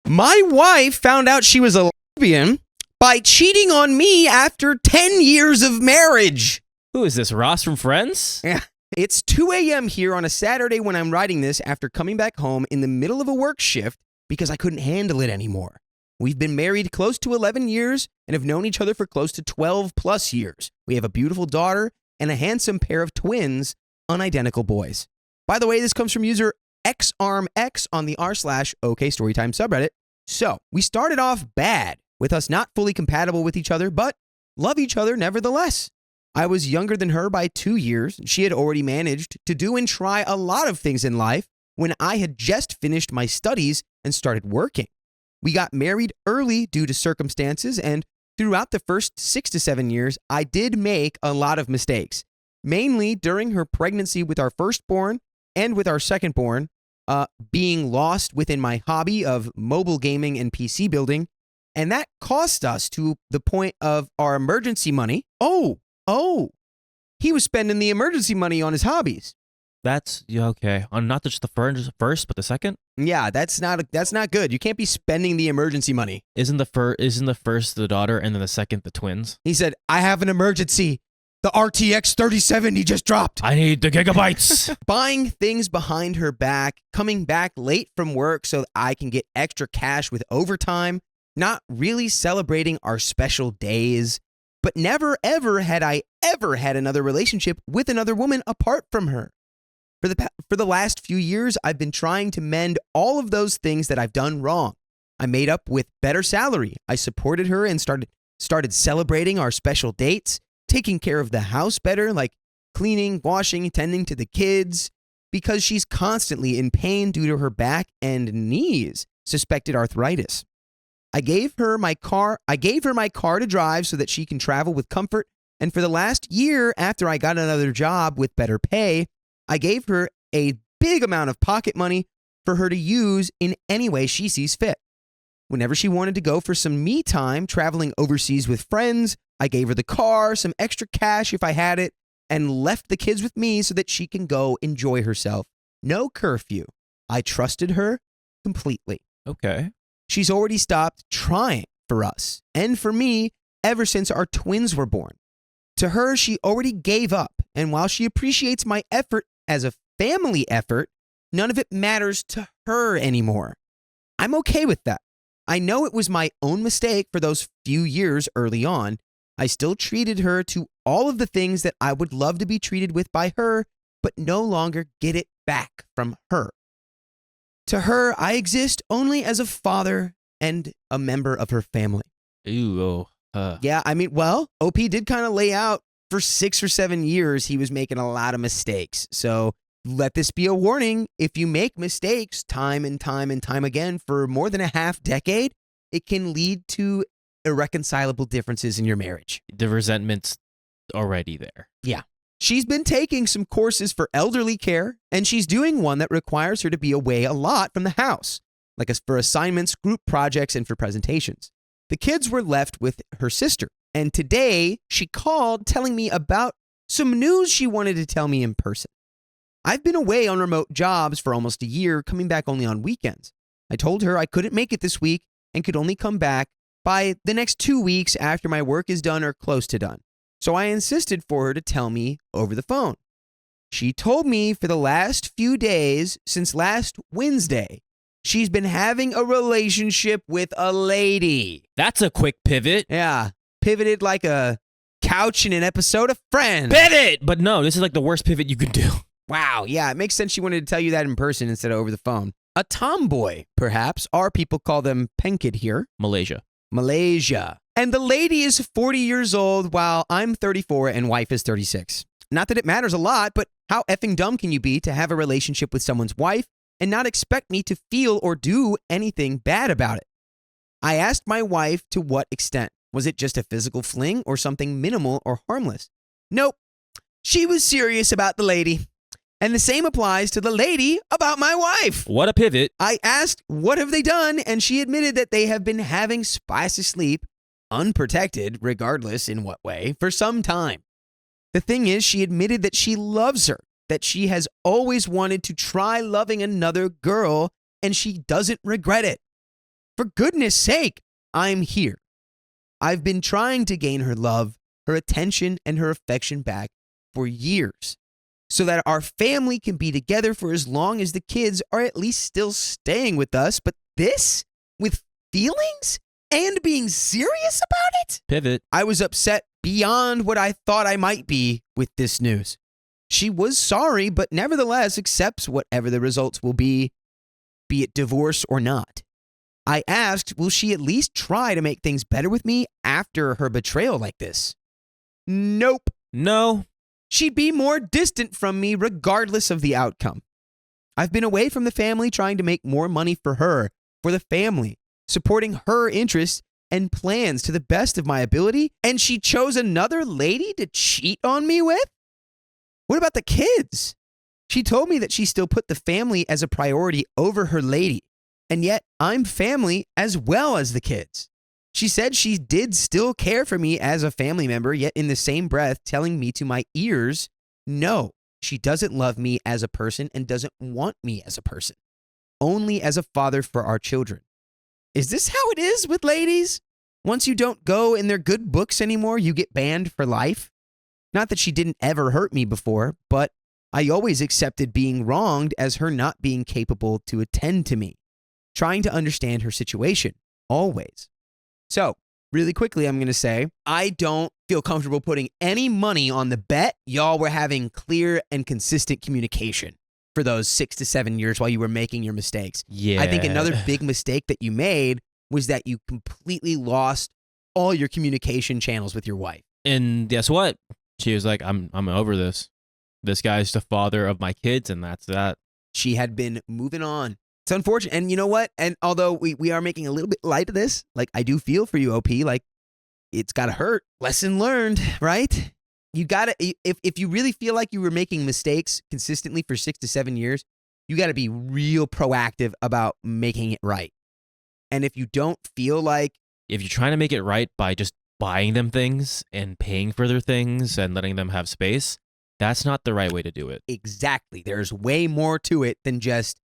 My wife found out she was a lesbian by cheating on me after 10 years of marriage. Who is this, Ross from Friends? Yeah. It's 2 a.m. here on a Saturday when I'm writing this after coming back home in the middle of a work shift because I couldn't handle it anymore. We've been married close to 11 years and have known each other for close to 12 plus years. We have a beautiful daughter and a handsome pair of twins, unidentical boys. By the way, this comes from user XArmX on the r/OK Storytime subreddit. So, we started off bad with us not fully compatible with each other, but love each other nevertheless. I was younger than her by 2 years. She had already managed to do and try a lot of things in life when I had just finished my studies and started working. We got married early due to circumstances, and throughout the first 6 to 7 years, I did make a lot of mistakes, mainly during her pregnancy with our firstborn and with our secondborn, being lost within my hobby of mobile gaming and PC building, and that cost us to the point of our emergency money. Oh, he was spending the emergency money on his hobbies. That's okay. On not just the first, but the second. Yeah, that's not good. You can't be spending the emergency money. Isn't the first the daughter and then the second the twins? He said, "I have an emergency. The RTX 3070 just dropped. I need the gigabytes." Buying things behind her back, coming back late from work so that I can get extra cash with overtime, not really celebrating our special days. But never, ever had I ever had another relationship with another woman apart from her. For the last few years, I've been trying to mend all of those things that I've done wrong. I made up with better salary. I supported her and started celebrating our special dates, taking care of the house better, like cleaning, washing, tending to the kids, because she's constantly in pain due to her back and knees, suspected arthritis. I gave her my car to drive so that she can travel with comfort, and for the last year after I got another job with better pay, I gave her a big amount of pocket money for her to use in any way she sees fit. Whenever she wanted to go for some me time traveling overseas with friends, I gave her the car, some extra cash if I had it, and left the kids with me so that she can go enjoy herself. No curfew. I trusted her completely. Okay. She's already stopped trying for us and for me ever since our twins were born. To her, she already gave up, and while she appreciates my effort as a family effort, none of it matters to her anymore. I'm okay with that. I know it was my own mistake for those few years early on. I still treated her to all of the things that I would love to be treated with by her, but no longer get it back from her. To her, I exist only as a father and a member of her family. Ooh. Yeah, I mean, well, OP did kind of lay out for 6 or 7 years he was making a lot of mistakes. So let this be a warning. If you make mistakes time and time and time again for more than a half decade, it can lead to irreconcilable differences in your marriage. The resentment's already there. Yeah. She's been taking some courses for elderly care, and she's doing one that requires her to be away a lot from the house, like for assignments, group projects, and for presentations. The kids were left with her sister, and today she called telling me about some news she wanted to tell me in person. I've been away on remote jobs for almost a year, coming back only on weekends. I told her I couldn't make it this week and could only come back by the next 2 weeks after my work is done or close to done. So I insisted for her to tell me over the phone. She told me for the last few days, since last Wednesday, she's been having a relationship with a lady. That's a quick pivot. Yeah, pivoted like a couch in an episode of Friends. Pivot! But no, this is like the worst pivot you could do. Wow, yeah, it makes sense she wanted to tell you that in person instead of over the phone. A tomboy, perhaps. Our people call them penkid here. Malaysia. And the lady is 40 years old while I'm 34 and wife is 36. Not that it matters a lot, but how effing dumb can you be to have a relationship with someone's wife and not expect me to feel or do anything bad about it? I asked my wife to what extent. Was it just a physical fling or something minimal or harmless? Nope. She was serious about the lady. And the same applies to the lady about my wife. What a pivot. I asked, what have they done? And she admitted that they have been having spicy sleep, unprotected, regardless in what way, for some time. The thing is, she admitted that she loves her, that she has always wanted to try loving another girl, and she doesn't regret it. For goodness sake, I'm here. I've been trying to gain her love, her attention, and her affection back for years so that our family can be together for as long as the kids are at least still staying with us. But this, with feelings and being serious about it? Pivot. I was upset beyond what I thought I might be with this news. She was sorry, but nevertheless accepts whatever the results will be it divorce or not. I asked, will she at least try to make things better with me after her betrayal like this? Nope. No. She'd be more distant from me regardless of the outcome. I've been away from the family trying to make more money for her, for the family, supporting her interests and plans to the best of my ability, and she chose another lady to cheat on me with? What about the kids? She told me that she still put the family as a priority over her lady, and yet I'm family as well as the kids. She said she did still care for me as a family member, yet in the same breath telling me to my ears, no, she doesn't love me as a person and doesn't want me as a person, only as a father for our children. Is this how it is with ladies? Once you don't go in their good books anymore, you get banned for life? Not that she didn't ever hurt me before, but I always accepted being wronged as her not being capable to attend to me, trying to understand her situation, always. So, really quickly, I'm going to say, I don't feel comfortable putting any money on the bet y'all were having clear and consistent communication for those 6 to 7 years while you were making your mistakes. Yeah. I think another big mistake that you made was that you completely lost all your communication channels with your wife. And guess what? She was like, I'm over this. This guy's the father of my kids, and that's that. She had been moving on. It's unfortunate. And you know what? And although we are making a little bit light of this, like I do feel for you, OP, like it's got to hurt. Lesson learned, right? You got to, if you really feel like you were making mistakes consistently for 6 to 7 years, you got to be real proactive about making it right. And if you don't feel like, if you're trying to make it right by just buying them things and paying for their things and letting them have space, that's not the right way to do it. Exactly. There's way more to it than just,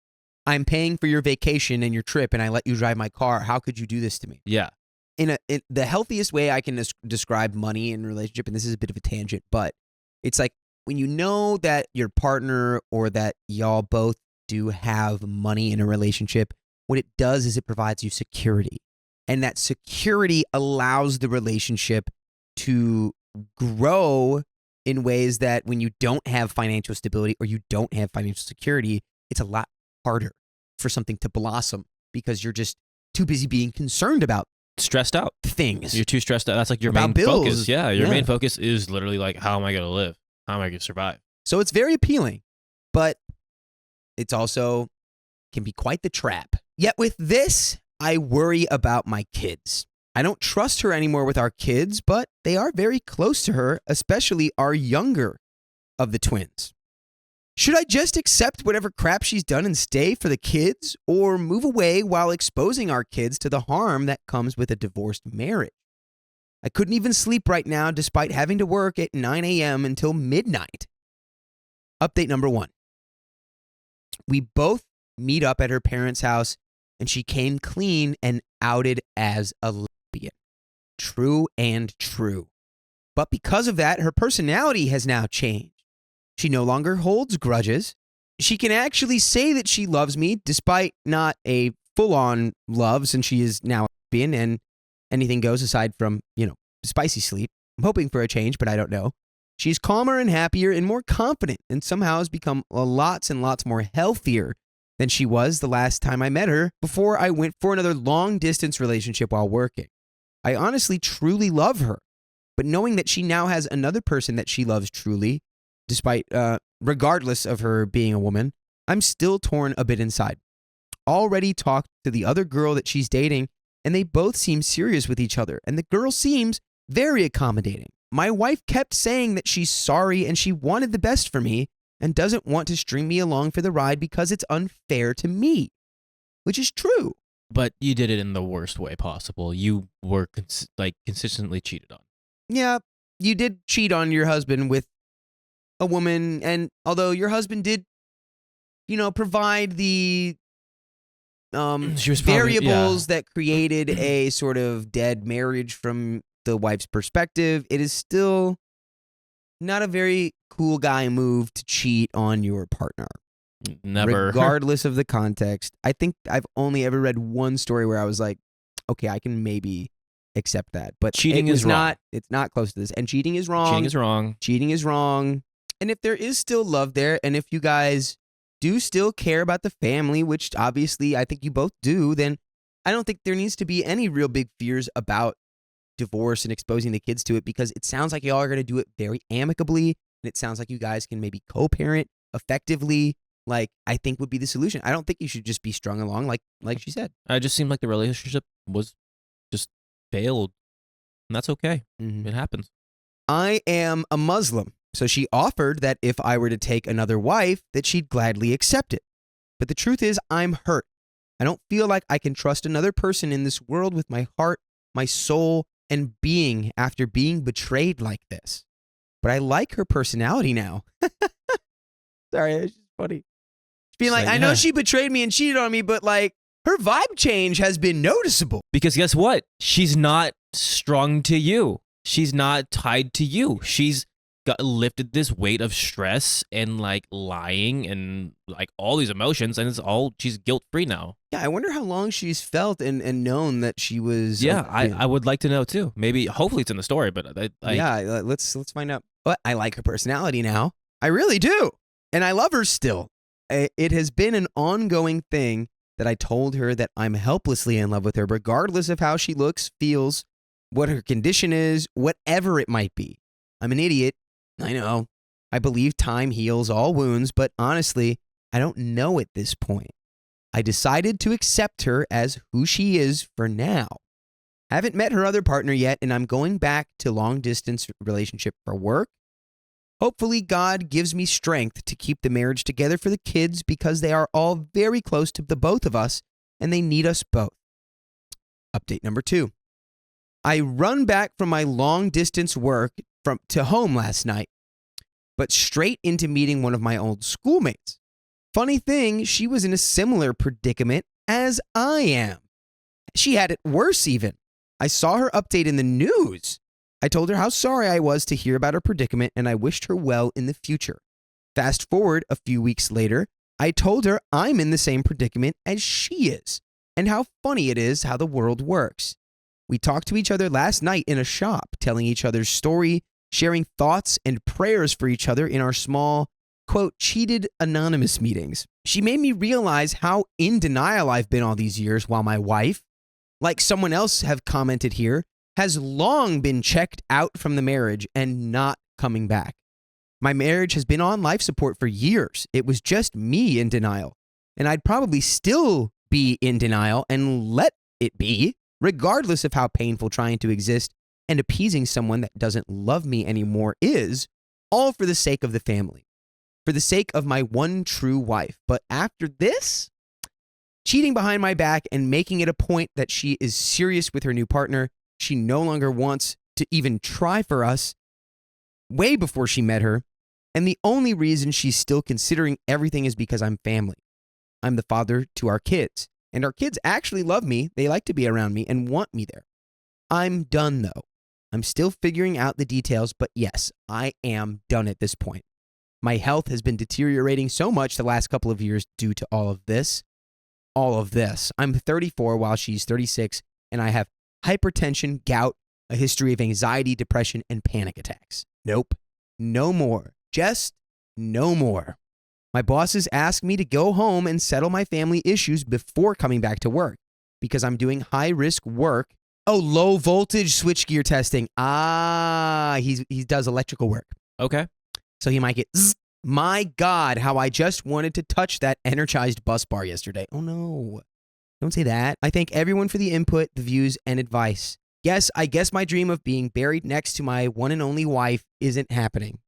I'm paying for your vacation and your trip and I let you drive my car. How could you do this to me? Yeah. In the healthiest way I can describe money in a relationship, and this is a bit of a tangent, but it's like when you know that your partner or that y'all both do have money in a relationship, what it does is it provides you security. And that security allows the relationship to grow in ways that when you don't have financial stability or you don't have financial security, it's a lot harder for something to blossom because you're just too busy being concerned about stressed out things. You're too stressed out. That's like your About main bills. focus. Yeah, your main focus is literally like, how am I going to live? How am I going to survive? So it's very appealing, but it's also can be quite the trap. Yet with this, I worry about my kids. I don't trust her anymore with our kids, but they are very close to her, especially our younger of the twins. Should I just accept whatever crap she's done and stay for the kids, or move away while exposing our kids to the harm that comes with a divorced marriage? I couldn't even sleep right now despite having to work at 9 a.m. until midnight. Update number 1. We both meet up at her parents' house, and she came clean and outed as a lesbian. True and true. But because of that, her personality has now changed. She no longer holds grudges. She can actually say that she loves me despite not a full-on love, since she is now a lesbian and anything goes aside from, spicy sleep. I'm hoping for a change, but I don't know. She's calmer and happier and more confident, and somehow has become lots and lots more healthier than she was the last time I met her before I went for another long-distance relationship while working. I honestly truly love her, but knowing that she now has another person that she loves truly, despite, regardless of her being a woman, I'm still torn a bit inside. Already talked to the other girl that she's dating, and they both seem serious with each other, and the girl seems very accommodating. My wife kept saying that she's sorry and she wanted the best for me and doesn't want to string me along for the ride because it's unfair to me, which is true. But you did it in the worst way possible. You were consistently cheated on. Yeah, you did cheat on your husband with a woman, and although your husband did, provide the She was probably- variables that created a sort of dead marriage from the wife's perspective, it is still not a very cool guy move to cheat on your partner. Never. Regardless of the context. I think I've only ever read one story where I was like, okay, I can maybe accept that. But Cheating it was is wrong. not, it's not close to this. And cheating is wrong. Cheating is wrong. Cheating is wrong. And if there is still love there, and if you guys do still care about the family, which obviously I think you both do, then I don't think there needs to be any real big fears about divorce and exposing the kids to it, because it sounds like y'all are going to do it very amicably, and it sounds like you guys can maybe co-parent effectively. Like, I think would be the solution. I don't think you should just be strung along like she said. It just seemed like the relationship was just failed. And that's okay. Mm-hmm. It happens. I am a Muslim, so she offered that if I were to take another wife, that she'd gladly accept it. But the truth is, I'm hurt. I don't feel like I can trust another person in this world with my heart, my soul, and being after being betrayed like this. But I like her personality now. Sorry, it's just funny. Being like, I know she betrayed me and cheated on me, but like, her vibe change has been noticeable. Because guess what? She's not strung to you. She's not tied to you. She's lifted this weight of stress and like lying and like all these emotions, and she's guilt free now. Yeah, I wonder how long she's felt and known that she was. Yeah, I would like to know too. Maybe, hopefully it's in the story, but yeah, let's find out. But I like her personality now. I really do, and I love her still. It has been an ongoing thing that I told her that I'm helplessly in love with her, regardless of how she looks, feels, what her condition is, whatever it might be. I'm an idiot. I know. I believe time heals all wounds, but honestly, I don't know at this point. I decided to accept her as who she is for now. I haven't met her other partner yet, and I'm going back to long-distance relationship for work. Hopefully, God gives me strength to keep the marriage together for the kids, because they are all very close to the both of us, and they need us both. Update number 2. I run back from my long-distance work to home last night, but straight into meeting one of my old schoolmates. Funny thing, she was in a similar predicament as I am. She had it worse even. I saw her update in the news. I told her how sorry I was to hear about her predicament, and I wished her well in the future. Fast forward a few weeks later, I told her I'm in the same predicament as she is, and how funny it is how the world works. We talked to each other last night in a shop, telling each other's story, sharing thoughts and prayers for each other in our small, quote, cheated anonymous meetings. She made me realize how in denial I've been all these years, while my wife, like someone else have commented here, has long been checked out from the marriage and not coming back. My marriage has been on life support for years. It was just me in denial. And I'd probably still be in denial and let it be, regardless of how painful trying to exist and appeasing someone that doesn't love me anymore is, all for the sake of the family, for the sake of my one true wife. But after this, cheating behind my back and making it a point that she is serious with her new partner, she no longer wants to even try for us, way before she met her, and the only reason she's still considering everything is because I'm family. I'm the father to our kids, and our kids actually love me. They like to be around me and want me there. I'm done, though. I'm still figuring out the details, but yes, I am done at this point. My health has been deteriorating so much the last couple of years due to all of this. I'm 34 while she's 36, and I have hypertension, gout, a history of anxiety, depression, and panic attacks. Nope. No more. Just no more. My bosses asked me to go home and settle my family issues before coming back to work because I'm doing high-risk work. Oh, low voltage switchgear testing. He does electrical work. Okay. So he might get zzz. My God, how I just wanted to touch that energized bus bar yesterday. Oh no. Don't say that. I thank everyone for the input, the views, and advice. Yes, I guess my dream of being buried next to my one and only wife isn't happening.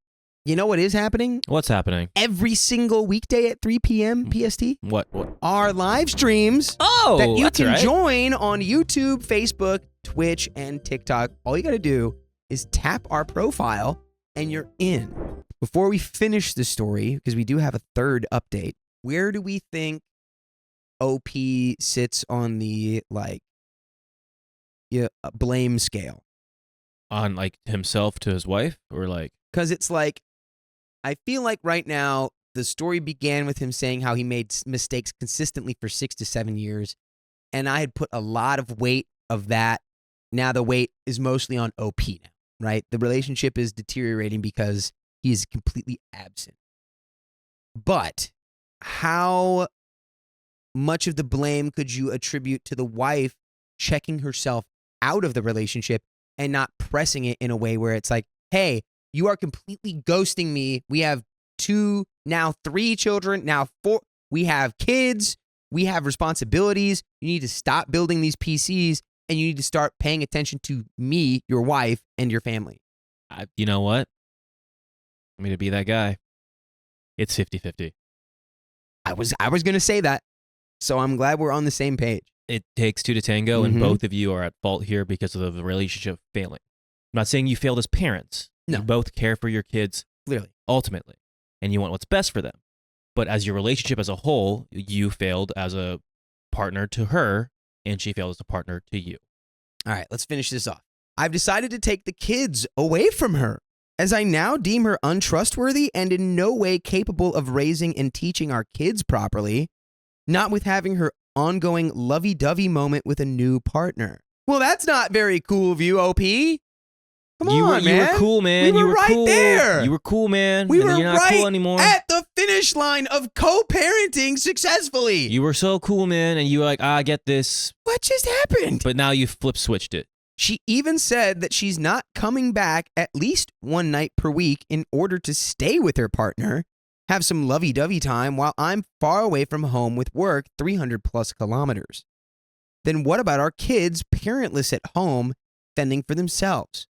You know what is happening? What's happening? Every single weekday at 3 p.m. PST. What? Our live streams that you can join on YouTube, Facebook, Twitch, and TikTok. All you got to do is tap our profile and you're in. Before we finish the story, because we do have a third update, where do we think OP sits on the blame scale? On like himself to his wife, or like, Because it's like, I feel like right now the story began with him saying how he made mistakes consistently for 6 to 7 years, and I had put a lot of weight of that. Now the weight is mostly on OP now, right? The relationship is deteriorating because he is completely absent. But how much of the blame could you attribute to the wife checking herself out of the relationship and not pressing it in a way where it's like, hey, you are completely ghosting me. We have 2, now 3 children, now 4. We have kids. We have responsibilities. You need to stop building these PCs, and you need to start paying attention to me, your wife, and your family. you know what? I'm going to be that guy. It's 50-50. I was going to say that, so I'm glad we're on the same page. It takes 2 to tango, and both of you are at fault here because of the relationship failing. I'm not saying you failed as parents. No. You both care for your kids, Clearly. ultimately, and you want what's best for them. But as your relationship as a whole, you failed as a partner to her, and she failed as a partner to you. All right, let's finish this off. I've decided to take the kids away from her, as I now deem her untrustworthy and in no way capable of raising and teaching our kids properly, not with having her ongoing lovey-dovey moment with a new partner. Well, that's not very cool of you, OP. Come on, man. You were cool, man. We you were were right cool. there. You were cool, man. We and were you're not right cool anymore. at the finish line of co-parenting successfully. You were so cool, man, and you were like, I get this. What just happened? But now you flip-switched it. She even said that she's not coming back at least one night per week in order to stay with her partner, have some lovey-dovey time while I'm far away from home with work 300 plus kilometers. Then what about our kids parentless at home, fending for themselves?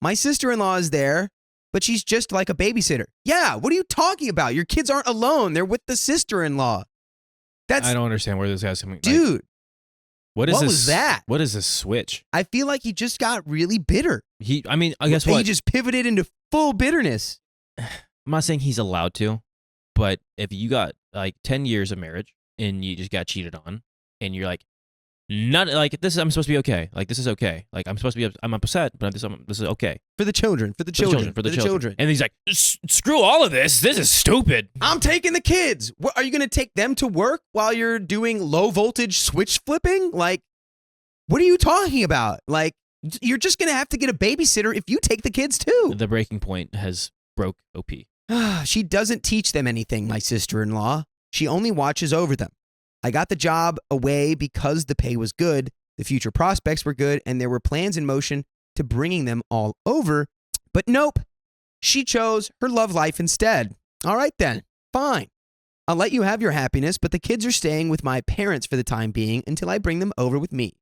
My sister-in-law is there, but she's just like a babysitter. Yeah, what are you talking about? Your kids aren't alone. They're with the sister-in-law. I don't understand where this guy's coming from. Dude, what what was that? What is this switch? I feel like he just got really bitter. I guess what? He just pivoted into full bitterness. I'm not saying he's allowed to, but if you got like 10 years of marriage and you just got cheated on and you're like, not like this, I'm supposed to be okay. Like, this is okay. Like, I'm supposed to be, I'm upset, but this is okay. For the children. For the children. And he's like, screw all of this. This is stupid. I'm taking the kids. What, are you going to take them to work while you're doing low voltage switch flipping? Like, what are you talking about? Like, you're just going to have to get a babysitter if you take the kids too. The breaking point has broke OP. She doesn't teach them anything, my sister-in-law. She only watches over them. I got the job away because the pay was good, the future prospects were good, and there were plans in motion to bringing them all over. But nope, she chose her love life instead. All right then, fine. I'll let you have your happiness, but the kids are staying with my parents for the time being until I bring them over with me.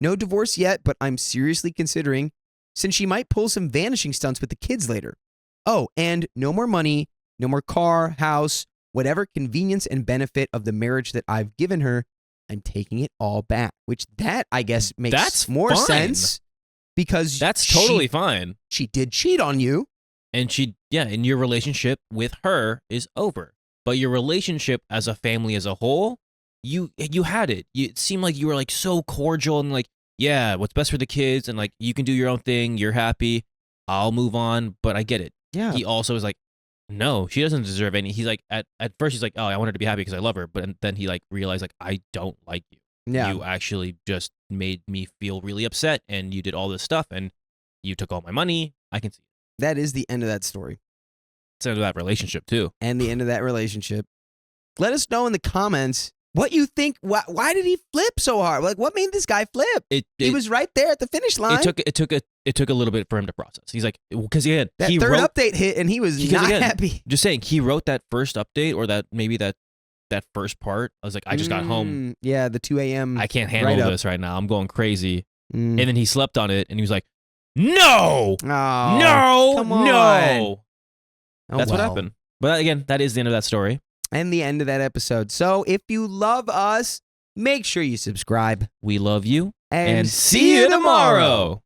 No divorce yet, but I'm seriously considering, since she might pull some vanishing stunts with the kids later. Oh, and no more money, no more car, house, whatever convenience and benefit of the marriage that I've given her, I'm taking it all back. Which that, I guess, makes more sense because that's totally fine. She did cheat on you. And and your relationship with her is over. But your relationship as a family as a whole, you had it. It seemed like you were like so cordial and like, yeah, what's best for the kids and like you can do your own thing, you're happy, I'll move on, but I get it. Yeah. He also was like, no, she doesn't deserve any. He's like, at first he's like, oh, I want her to be happy because I love her. But then he like realized like, I don't like you. Yeah. You actually just made me feel really upset and you did all this stuff and you took all my money. I can see it. That is the end of that story. It's the end of that relationship too. And the end of that relationship. Let us know in the comments what you think. Why did he flip so hard? Like, what made this guy flip? He was right there at the finish line. It took a little bit for him to process. He's like, because he third update hit and he was not happy. Just saying, he wrote that first update or that first part. I was like, I just got home. Yeah, the 2 a.m. I can't handle this right now. I'm going crazy. And then he slept on it and he was like, no, no, come on. no. Oh, That's what happened. But again, that is the end of that story. And the end of that episode. So if you love us, make sure you subscribe. We love you. And see you tomorrow.